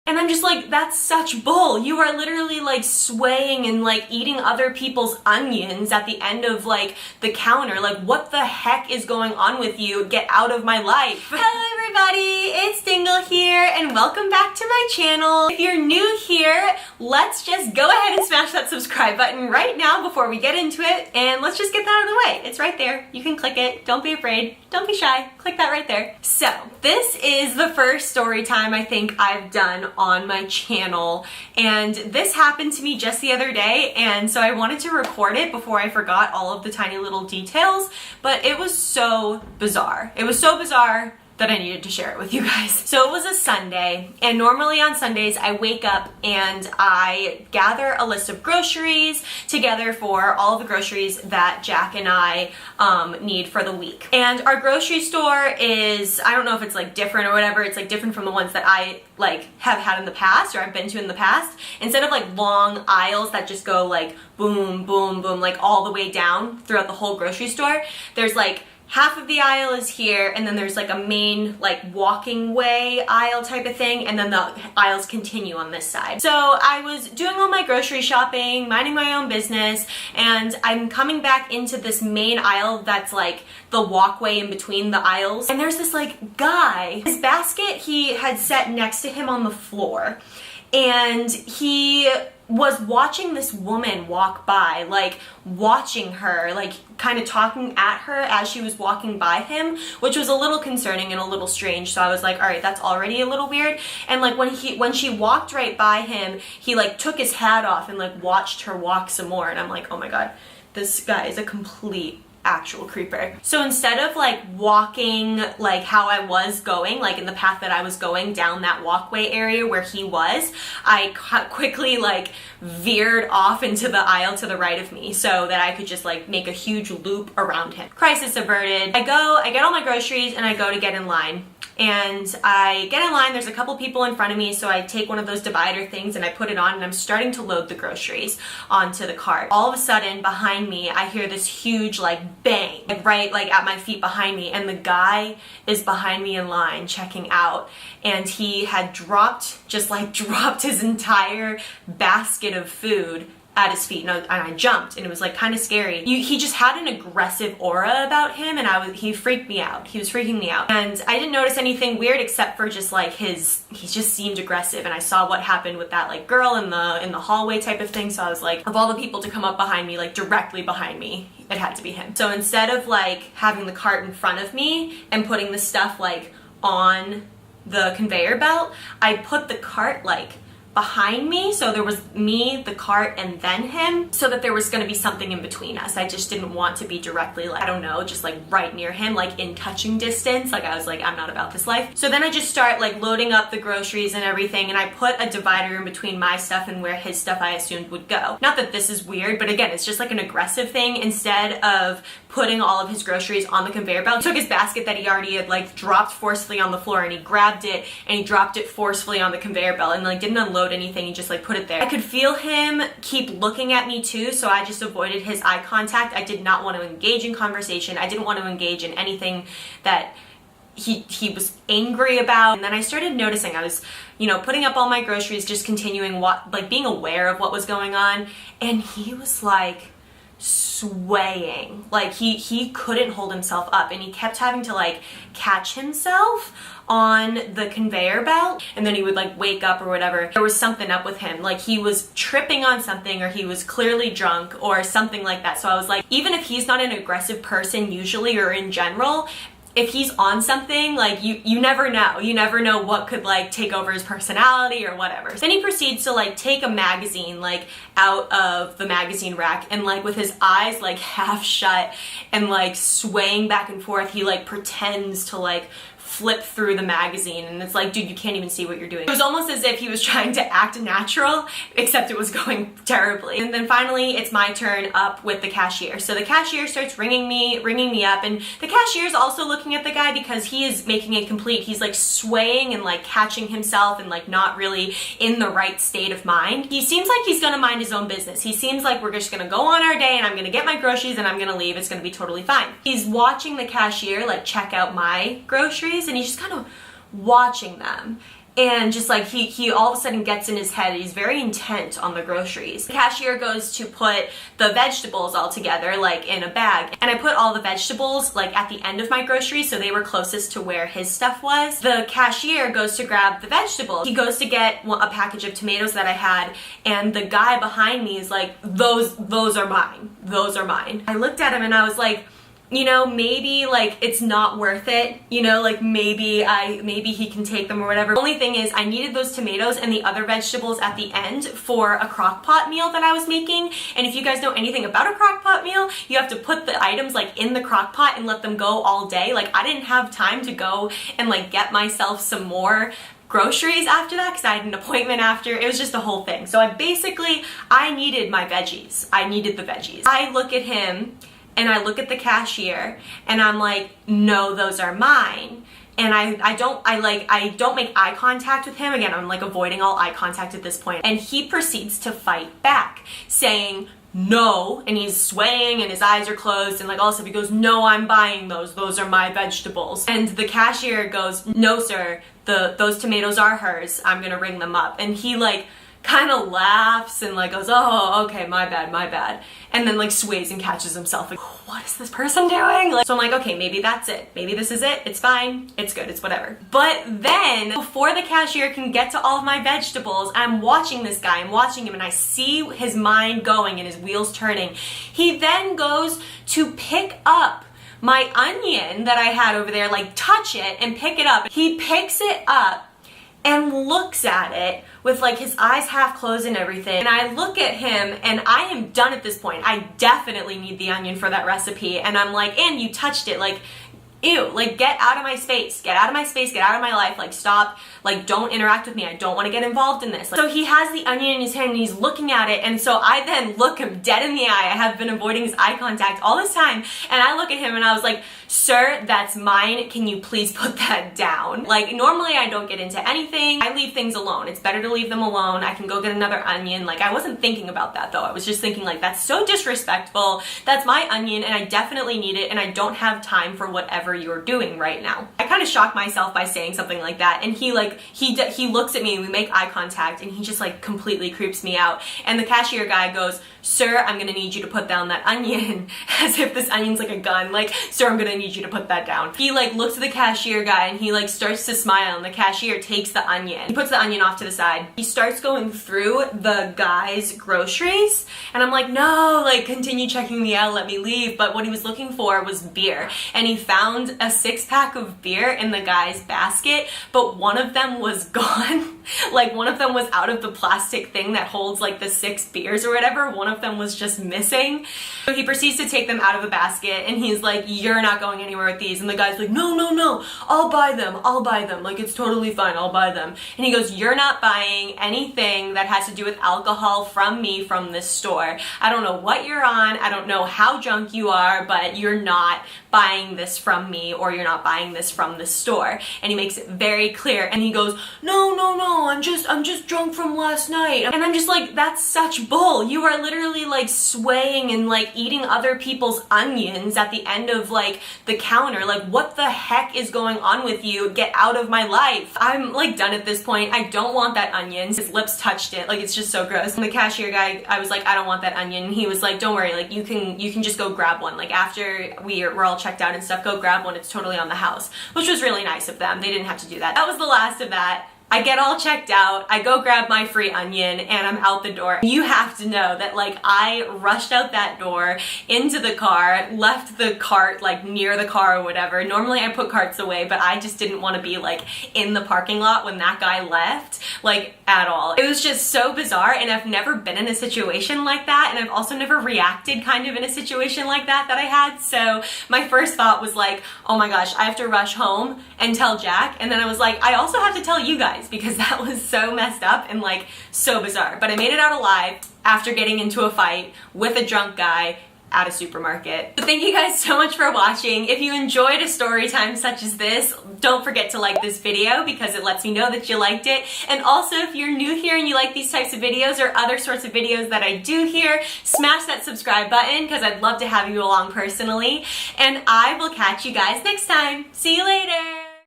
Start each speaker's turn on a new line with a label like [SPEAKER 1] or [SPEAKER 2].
[SPEAKER 1] And I'm just like, that's such bull. You are literally like swaying and like eating other people's onions at the end of like the counter. Like, what the heck is going on with you? Get out of my life. Hello everybody, it's Dingle here and welcome back to my channel. If you're new here, let's just go ahead and smash that subscribe button right now before we get into it, and let's just get that out of the way. It's right there. You can click it. Don't be afraid. Don't be shy. Click that right there. So this is the first story time I think I've done on my channel, and this happened to me just the other day, and so I wanted to record it before I forgot all of the tiny little details, but it was so bizarre. It was so bizarre that I needed to share it with you guys. So it was a Sunday, and normally on Sundays I wake up and I gather a list of groceries together for all of the groceries that Jack and I need for the week. And our grocery store is, I don't know if it's like different or whatever, it's like different from the ones that I like have had in the past or I've been to in the past. Instead of like long aisles that just go like boom, boom, boom, like all the way down throughout the whole grocery store, there's like half of the aisle is here, and then there's like a main like walking way aisle type of thing, and then the aisles continue on this side. So I was doing all my grocery shopping, minding my own business, and I'm coming back into this main aisle that's like the walkway in between the aisles, and there's this like guy. His basket he had set next to him on the floor, and he was watching this woman walk by, like watching her, like kind of talking at her as she was walking by him, which was a little concerning and a little strange. So I was like, all right, that's already a little weird. And like when she walked right by him, he like took his hat off and like watched her walk some more. And I'm like, oh my God, this guy is a complete actual creeper. So instead of like walking like how I was going, like in the path that I was going down that walkway area where he was, I quickly like veered off into the aisle to the right of me so that I could just like make a huge loop around him. Crisis averted. I get all my groceries and I go to get in line. And I get in line, there's a couple people in front of me, so I take one of those divider things and I put it on, and I'm starting to load the groceries onto the cart. All of a sudden, behind me, I hear this huge like bang, like right like at my feet behind me, and the guy is behind me in line checking out, and he had dropped his entire basket of food at his feet, and I jumped, and it was like kind of scary. He just had an aggressive aura about him, and he freaked me out. He was freaking me out, and I didn't notice anything weird except for just like he just seemed aggressive, and I saw what happened with that like girl in the hallway type of thing. So I was like, of all the people to come up behind me, like directly behind me, it had to be him. So instead of like having the cart in front of me and putting the stuff like on the conveyor belt, I put the cart like behind me, so there was me, the cart, and then him, so that there was going to be something in between us. I just didn't want to be directly like, I don't know, just like right near him, like in touching distance. Like I was like, I'm not about this life. So then I just start like loading up the groceries and everything, and I put a divider in between my stuff and where his stuff I assumed would go. Not that this is weird, but again, it's just like an aggressive thing. Instead of putting all of his groceries on the conveyor belt, he took his basket that he already had like dropped forcefully on the floor, and he grabbed it and he dropped it forcefully on the conveyor belt, and like didn't unload anything. He just like put it there. I could feel him keep looking at me too, so I just avoided his eye contact. I did not want to engage in conversation. I didn't want to engage in anything that he was angry about. And then I started noticing, I was, putting up all my groceries, just continuing being aware of what was going on, and he was like swaying, like he couldn't hold himself up, and he kept having to like catch himself on the conveyor belt, and then he would like wake up or whatever. There was something up with him, like he was tripping on something, or he was clearly drunk or something like that. So I was like, even if he's not an aggressive person usually or in general, if he's on something, like you never know what could like take over his personality or whatever. Then he proceeds to like take a magazine like out of the magazine rack, and like with his eyes like half shut and like swaying back and forth, he like pretends to like flip through the magazine, and it's like, dude, you can't even see what you're doing. It was almost as if he was trying to act natural, except it was going terribly. And then finally, it's my turn up with the cashier. So the cashier starts ringing me up, and the cashier is also looking at the guy because he is making it complete. He's like swaying and like catching himself and like not really in the right state of mind. He seems like he's gonna mind his own business. He seems like we're just gonna go on our day, and I'm gonna get my groceries and I'm gonna leave. It's gonna be totally fine. He's watching the cashier like check out my groceries, and he's just kind of watching them. and just like he all of a sudden gets in his head, he's very intent on the groceries. The cashier goes to put the vegetables all together like in a bag, and I put all the vegetables like at the end of my groceries, so they were closest to where his stuff was. The cashier goes to grab the vegetables. He goes to get a package of tomatoes that I had, and the guy behind me is like, those are mine, those are mine. I looked at him and I was like, you know, maybe like it's not worth it, you know, like maybe he can take them or whatever. The only thing is I needed those tomatoes and the other vegetables at the end for a crock pot meal that I was making. And if you guys know anything about a crock pot meal, you have to put the items like in the crock pot and let them go all day. Like I didn't have time to go and like get myself some more groceries after that because I had an appointment after. It was just the whole thing. So I needed my veggies. I needed the veggies. I look at him and I look at the cashier and I'm like, no, those are mine. And I don't make eye contact with him. Again, I'm like avoiding all eye contact at this point. And he proceeds to fight back, saying, no, and he's swaying and his eyes are closed and like all of a sudden he goes, no, I'm buying those are my vegetables. And the cashier goes, no sir, those tomatoes are hers, I'm gonna ring them up. And he like kind of laughs and like goes, oh, okay, my bad, and then like sways and catches himself like, what is this person doing? Like, so I'm like, okay, maybe that's it, maybe this is it, it's fine, it's good, it's whatever. But then before the cashier can get to all of my vegetables, I'm watching this guy, I'm watching him, and I see his mind going and his wheels turning. He then goes to pick up my onion that I had over there, like touch it and pick it up. He picks it up and looks at it with like his eyes half closed and everything. And I look at him and I am done at this point. I definitely need the onion for that recipe. And I'm like, and you touched it, like, ew, like get out of my space, get out of my space, get out of my life, like stop, like don't interact with me, I don't want to get involved in this. Like, so he has the onion in his hand and he's looking at it, and so I then look him dead in the eye. I have been avoiding his eye contact all this time, and I look at him and I was like, sir, that's mine, can you please put that down? Like normally I don't get into anything, I leave things alone, it's better to leave them alone, I can go get another onion. Like I wasn't thinking about that though, I was just thinking like, that's so disrespectful, that's my onion and I definitely need it and I don't have time for whatever you're doing right now. I kind of shocked myself by saying something like that, and he looks at me and we make eye contact and he just like completely creeps me out. And the cashier guy goes, sir, I'm gonna need you to put down that onion, as if this onion's like a gun, like, sir, I'm gonna need you to put that down. He like looks at the cashier guy and he like starts to smile, and the cashier takes the onion. He puts the onion off to the side. He starts going through the guy's groceries and I'm like, no, like continue checking me out, let me leave. But what he was looking for was beer, and he found a 6-pack of beer in the guy's basket, but one of them was gone. Like one of them was out of the plastic thing that holds like the 6 beers or whatever. One of them was just missing. So he proceeds to take them out of the basket and he's like, you're not going anywhere with these. And the guy's like, no, I'll buy them, like it's totally fine, I'll buy them. And he goes, you're not buying anything that has to do with alcohol from me from this store. I don't know what you're on, I don't know how drunk you are, but you're not buying this from me, or you're not buying this from the store. And he makes it very clear, and he goes, no, I'm just drunk from last night. And I'm just like, that's such bull. You are literally like swaying and like eating other people's onions at the end of like the counter. Like what the heck is going on with you? Get out of my life. I'm like done at this point. I don't want that onion. His lips touched it, like it's just so gross. And the cashier guy, I was like, I don't want that onion. And he was like, don't worry, like you can just go grab one. Like after we're all checked out and stuff, go grab one, it's totally on the house. Which was really nice of them. They didn't have to do that. That was the last of that. I get all checked out, I go grab my free onion, and I'm out the door. You have to know that like I rushed out that door into the car, left the cart like near the car or whatever. Normally I put carts away, but I just didn't want to be like in the parking lot when that guy left, like at all. It was just so bizarre, and I've never been in a situation like that, and I've also never reacted kind of in a situation like that I had. So my first thought was like, oh my gosh, I have to rush home and tell Jack, and then I was like, I also have to tell you guys, because that was so messed up and like so bizarre. But I made it out alive after getting into a fight with a drunk guy at a supermarket. So thank you guys so much for watching. If you enjoyed a story time such as this, don't forget to like this video because it lets me know that you liked it. And also if you're new here and you like these types of videos or other sorts of videos that I do here, smash that subscribe button because I'd love to have you along personally. And I will catch you guys next time. See you later.